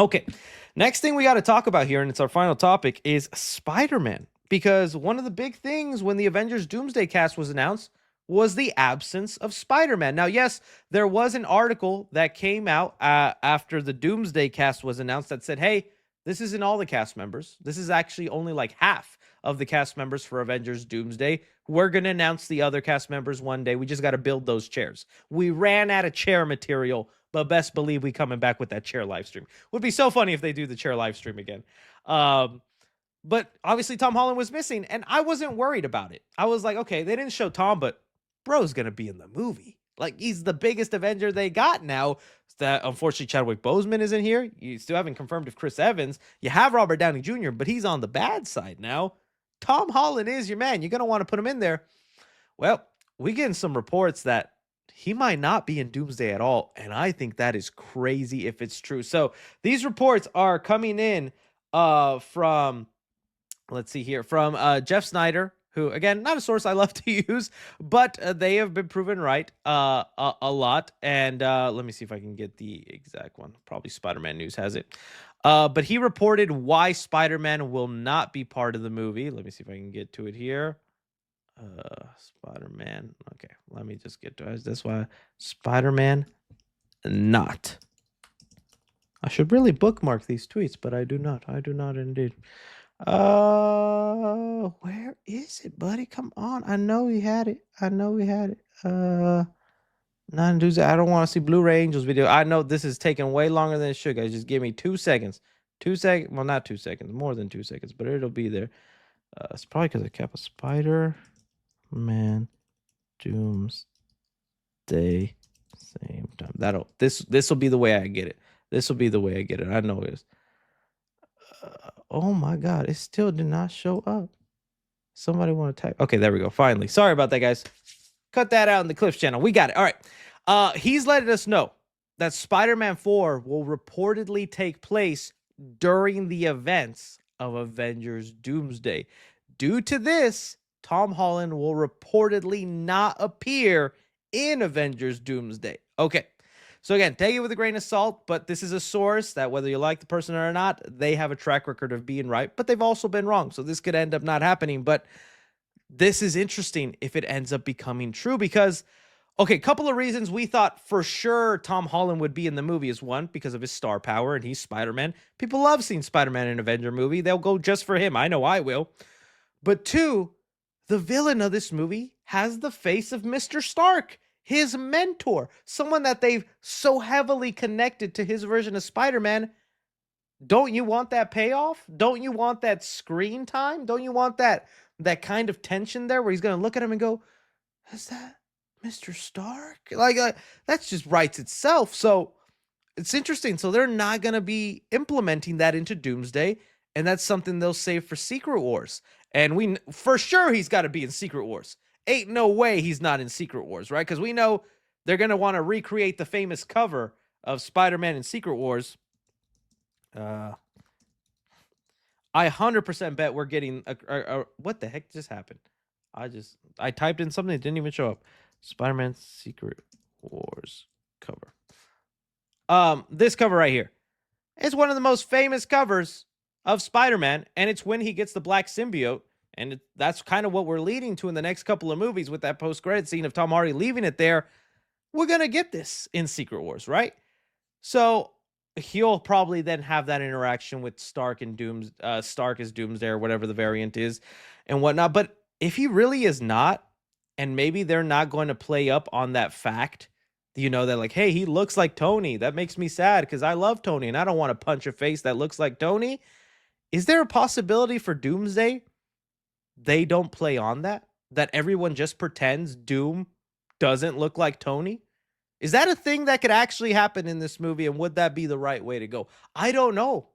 Okay, next thing we got to talk about here, and it's our final topic, is Spider-Man. Because one of the big things when the Avengers Doomsday cast was announced was the absence of Spider-Man. Now, yes, there was an article that came out after the Doomsday cast was announced that said, hey, this isn't all the cast members. This is actually only like half of the cast members for Avengers Doomsday. We're going to announce the other cast members one day. We just got to build those chairs. We ran out of chair material, but best believe we coming back with that chair live stream. Would be so funny if they do the chair live stream again. But obviously Tom Holland was missing, and I wasn't worried about it. I was like, okay, they didn't show Tom, but bro's gonna be in the movie. Like, he's the biggest Avenger they got now. That unfortunately Chadwick Boseman isn't here. You still haven't confirmed if Chris Evans. You have Robert Downey Jr., but he's on the bad side now. Tom Holland is your man. You're gonna want to put him in there. Well, we getting some reports that he might not be in Doomsday at all, and I think that is crazy if it's true. So these reports are coming in from, let's see here, from Jeff Snyder, who, again, not a source I love to use, but they have been proven right a lot. And let me see if I can get the exact one. Probably Spider-Man News has it. But he reported why Spider-Man will not be part of the movie. Let me see if I can get to it here. Spider-Man. Okay, let me just get to it. That's why Spider-Man not. I should really bookmark these tweets, but I do not. I do not indeed. Where is it, buddy? Come on. I know he had it. Not Tuesday. I don't want to see Blu-ray Angels video. I know this is taking way longer than it should, guys. Just give me 2 seconds. 2 seconds. Well, not 2 seconds. More than 2 seconds, but it'll be there. It's probably because I kept a Spider-Man Doomsday same time. This will be the way I get it. This will be the way I get it. I know it is. Oh my God, it still did not show up. Somebody want to type? Okay, there we go. Finally. Sorry about that, guys. Cut that out in the Clips channel. We got it. All right. He's letting us know that Spider-Man 4 will reportedly take place during the events of Avengers Doomsday. Due to this, Tom Holland will reportedly not appear in Avengers Doomsday. Okay. So again, take it with a grain of salt, but this is a source that whether you like the person or not, they have a track record of being right, but they've also been wrong. So this could end up not happening, but this is interesting if it ends up becoming true because, okay, a couple of reasons we thought for sure Tom Holland would be in the movie is one, because of his star power and he's Spider-Man. People love seeing Spider-Man in an Avenger movie. They'll go just for him. I know I will. But two, the villain of this movie has the face of Mr. Stark, his mentor, someone that they've so heavily connected to his version of Spider-Man. Don't you want that payoff? Don't you want that screen time? Don't you want that kind of tension there where he's going to look at him and go, is that Mr. Stark? Like, that just writes itself. So it's interesting. So they're not going to be implementing that into Doomsday, and that's something they'll save for Secret Wars. And we for sure he's got to be in Secret Wars. Ain't no way he's not in Secret Wars, right? Because we know they're going to want to recreate the famous cover of Spider-Man in Secret Wars. I 100% bet we're getting a what the heck just happened? I typed in something that didn't even show up. Spider-Man Secret Wars cover. This cover right here. It's one of the most famous covers of Spider-Man, and it's when he gets the black symbiote. And that's kind of what we're leading to in the next couple of movies with that post-credit scene of Tom Hardy leaving it there. We're going to get this in Secret Wars, right? So he'll probably then have that interaction with Stark and Stark as Doomsday or whatever the variant is and whatnot. But if he really is not, and maybe they're not going to play up on that fact, you know, that like, hey, he looks like Tony. That makes me sad because I love Tony and I don't want to punch a face that looks like Tony. Is there a possibility for Doomsday they don't play on that? That everyone just pretends Doom doesn't look like Tony? Is that a thing that could actually happen in this movie, and would that be the right way to go? I don't know.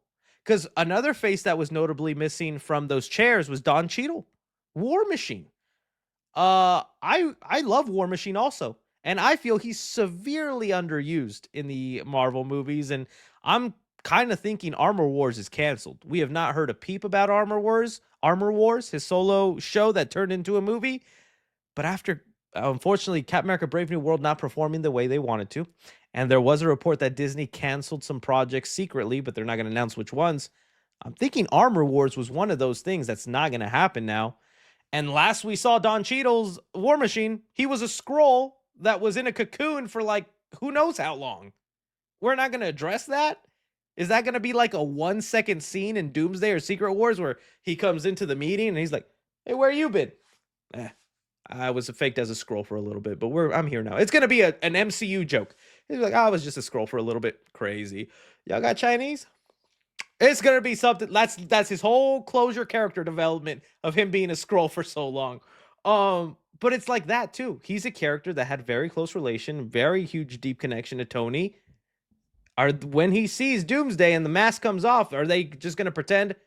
Because another face that was notably missing from those chairs was Don Cheadle, War Machine. I love War Machine also, and I feel he's severely underused in the Marvel movies, and I'm kind of thinking Armor Wars is canceled. We have not heard a peep about Armor Wars, his solo show that turned into a movie. But after, unfortunately, Captain America Brave New World not performing the way they wanted to, And there was a report that Disney canceled some projects secretly, but they're not going to announce which ones. I'm thinking Armor Wars was one of those things that's not going to happen now. And last we saw Don Cheadle's War Machine, he was a Skrull that was in a cocoon for like who knows how long. We're not going to address that? Is that going to be like a 1-second scene in Doomsday or Secret Wars where he comes into the meeting and he's like, "Hey, where you been?" I was faked as a Skrull for a little bit, but I'm here now. It's going to be an MCU joke. He's like, "I was just a Skrull for a little bit." Crazy. Y'all got Chinese? It's gonna be something. That's his whole closure character development of him being a Skrull for so long. But it's like that too. He's a character that had very close relation, very huge, deep connection to Tony. When he sees Doomsday and the mask comes off, are they just gonna pretend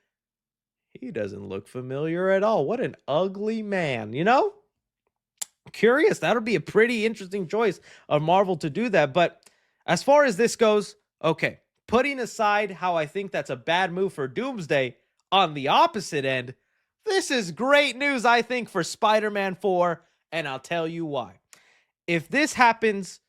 he doesn't look familiar at all? What an ugly man, you know? Curious. That would be a pretty interesting choice of Marvel to do that. But as far as this goes, okay. Putting aside how I think that's a bad move for Doomsday, on the opposite end, this is great news, I think, for Spider-Man 4, and I'll tell you why. If this happens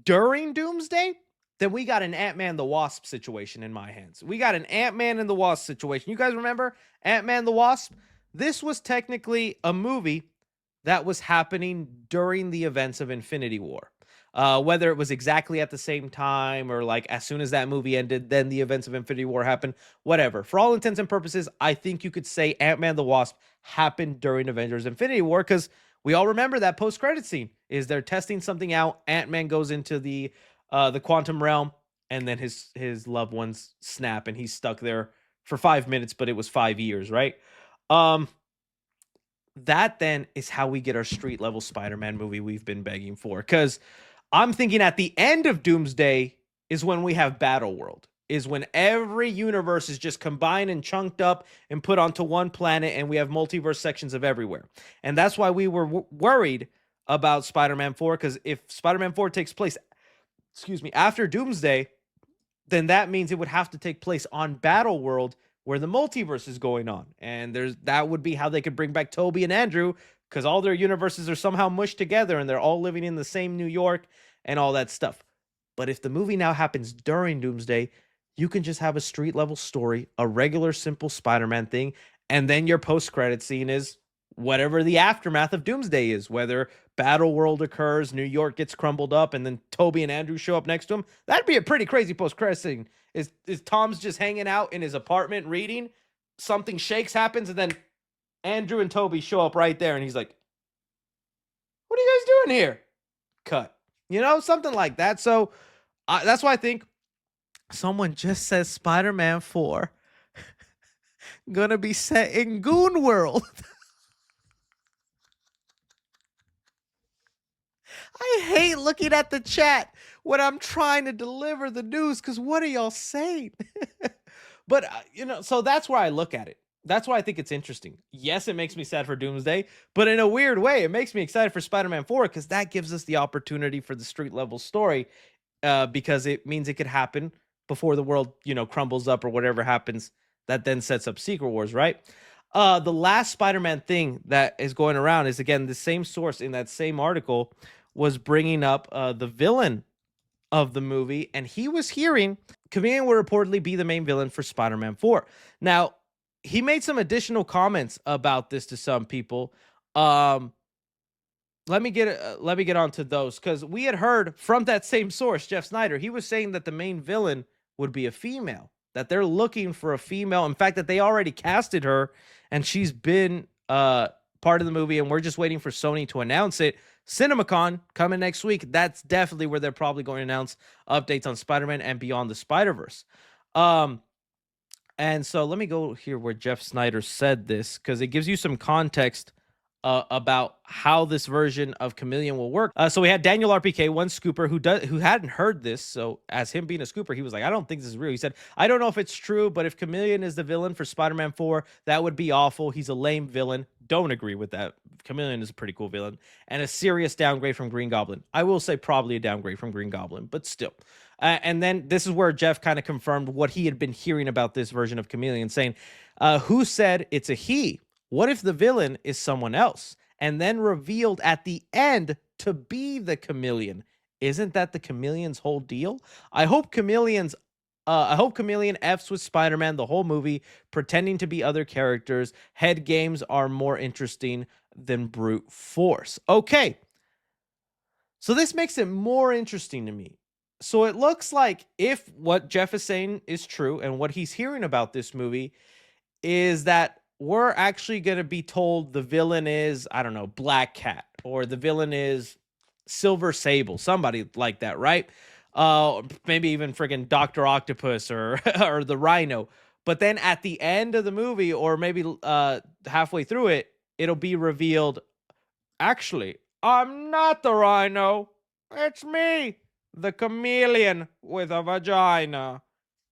during Doomsday, then we got an Ant-Man the Wasp situation in my hands. We got an Ant-Man and the Wasp situation. You guys remember Ant-Man the Wasp? This was technically a movie that was happening during the events of Infinity War. Whether it was exactly at the same time or like as soon as that movie ended, then the events of Infinity War happened, whatever. For all intents and purposes, I think you could say Ant-Man the Wasp happened during Avengers Infinity War because we all remember that post-credit scene is they're testing something out. Ant-Man goes into the quantum realm and then his loved ones snap and he's stuck there for 5 minutes, but it was 5 years, right? That then is how we get our street level Spider-Man movie we've been begging for, because I'm thinking at the end of Doomsday is when we have Battle World, is when every universe is just combined and chunked up and put onto one planet, and we have multiverse sections of everywhere. And that's why we were worried about Spider-Man 4, because if Spider-Man 4 takes place, after Doomsday, then that means it would have to take place on Battle World where the multiverse is going on. And that would be how they could bring back Toby and Andrew, because all their universes are somehow mushed together and they're all living in the same New York and all that stuff. But if the movie now happens during Doomsday, you can just have a street level story, a regular simple Spider-Man thing, and then your post-credit scene is whatever the aftermath of Doomsday is, whether Battle World occurs, New York gets crumbled up, and then Toby and Andrew show up next to him. That'd be a pretty crazy post-credit scene. Is Tom's just hanging out in his apartment reading, something shakes happens, and then Andrew and Toby show up right there, and he's like, "What are you guys doing here?" Cut. You know, something like that. So that's why I think someone just says Spider-Man 4 gonna be set in Goon World. I hate looking at the chat when I'm trying to deliver the news, because what are y'all saying? But, so that's where I look at it. That's why I think it's interesting. Yes, it makes me sad for Doomsday, but in a weird way, it makes me excited for Spider-Man 4 because that gives us the opportunity for the street level story, because it means it could happen before the world, crumbles up or whatever happens that then sets up Secret Wars, right? The last Spider-Man thing that is going around is, again, the same source in that same article was bringing up the villain of the movie, and he was hearing Chameleon would reportedly be the main villain for Spider-Man 4. Now, he made some additional comments about this to some people. Let me get onto those, because we had heard from that same source, Jeff Snyder. He was saying that the main villain would be a female, that they're looking for a female. In fact, that they already casted her, and she's been part of the movie, and we're just waiting for Sony to announce it. CinemaCon coming next week. That's definitely where they're probably going to announce updates on Spider-Man and Beyond the Spider-Verse. And so let me go here where Jeff Snyder said this, because it gives you some context about how this version of Chameleon will work. So we had Daniel RPK, one scooper who hadn't heard this. So as him being a scooper, he was like, "I don't think this is real." He said, "I don't know if it's true, but if Chameleon is the villain for Spider-Man 4, that would be awful. He's a lame villain." Don't agree with that. Chameleon is a pretty cool villain and a serious downgrade from Green Goblin. I will say probably a downgrade from Green Goblin, but still. And then this is where Jeff kind of confirmed what he had been hearing about this version of Chameleon, saying, "Who said it's a he? What if the villain is someone else?" And then revealed at the end to be the Chameleon. isn't that the Chameleon's whole deal? I hope Chameleon F's with Spider-Man the whole movie, pretending to be other characters. Head games are more interesting than brute force. Okay, so this makes it more interesting to me. So it looks like if what Jeff is saying is true and what he's hearing about this movie is that we're actually going to be told the villain is, I don't know, Black Cat, or the villain is Silver Sable, somebody like that, right? Maybe even friggin' Dr. Octopus or or the Rhino. But then at the end of the movie, or maybe halfway through it, it'll be revealed, actually, I'm not the Rhino. It's me, the chameleon with a vagina.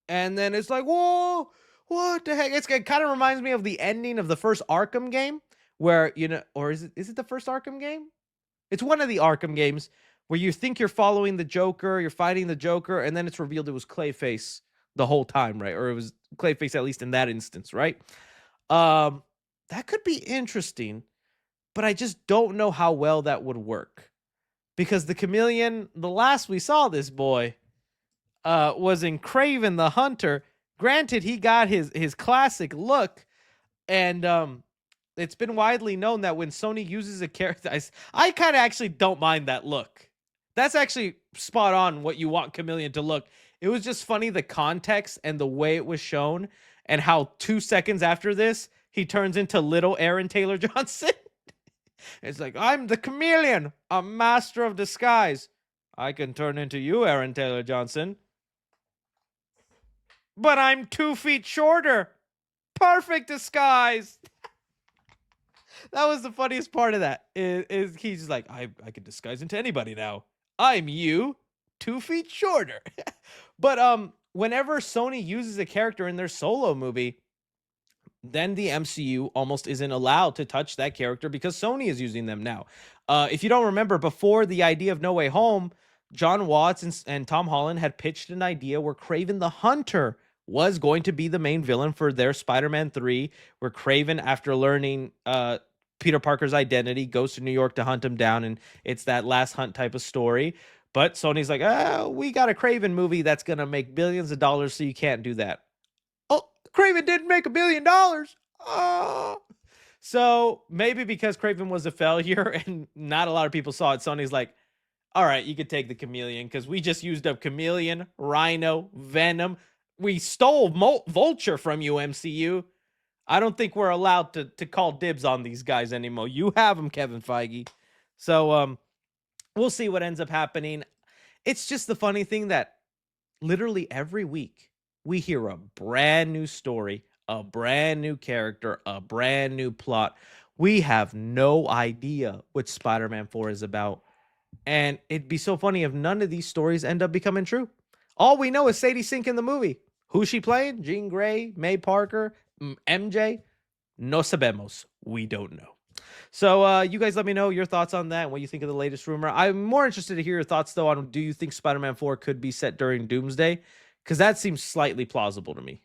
And then it's like, whoa, what the heck? It kind of reminds me of the ending of the first Arkham game, where, or is it the first Arkham game? It's one of the Arkham games where you think you're following the Joker, you're fighting the Joker, and then it's revealed it was Clayface the whole time, right? Or it was Clayface, at least in that instance, right? Um, that could be interesting, but I just don't know how well that would work. Because the chameleon, the last we saw this boy, was in Craven the Hunter. Granted, he got his classic look, and it's been widely known that when Sony uses a character, I kind of actually don't mind that look. That's actually spot on what you want Chameleon to look. It was just funny, the context and the way it was shown, and how 2 seconds after this, he turns into little Aaron Taylor Johnson. It's like, I'm the chameleon, a master of disguise. I can turn into you, Aaron Taylor Johnson. But I'm 2 feet shorter. Perfect disguise. That was the funniest part of that. Is he's just like, I could disguise into anybody now. I'm you, 2 feet shorter. But whenever Sony uses a character in their solo movie, then the MCU almost isn't allowed to touch that character because Sony is using them now. If you don't remember, before the idea of No Way Home, John Watts and Tom Holland had pitched an idea where Craven the Hunter was going to be the main villain for their Spider-Man 3, where Craven, after learning Peter Parker's identity, goes to New York to hunt him down, and it's that last hunt type of story. But Sony's like, we got a Craven movie that's going to make billions of dollars, so you can't do that. Oh, Craven didn't make $1 billion. Oh. So maybe because Craven was a failure and not a lot of people saw it, Sony's like, all right, you could take the chameleon because we just used up Chameleon, Rhino, Venom. We stole Vulture from you, MCU. I don't think we're allowed to call dibs on these guys anymore. You have them, Kevin Feige. So we'll see what ends up happening. It's just the funny thing that literally every week we hear a brand new story, a brand new character, a brand new plot. We have no idea what Spider-Man 4 is about. And it'd be so funny if none of these stories end up becoming true. All we know is Sadie Sink in the movie. Who's she playing? Jean Grey, May Parker, MJ? No sabemos. We don't know. So you guys let me know your thoughts on that and what you think of the latest rumor. I'm more interested to hear your thoughts, though, on, do you think Spider-Man 4 could be set during Doomsday? Because that seems slightly plausible to me.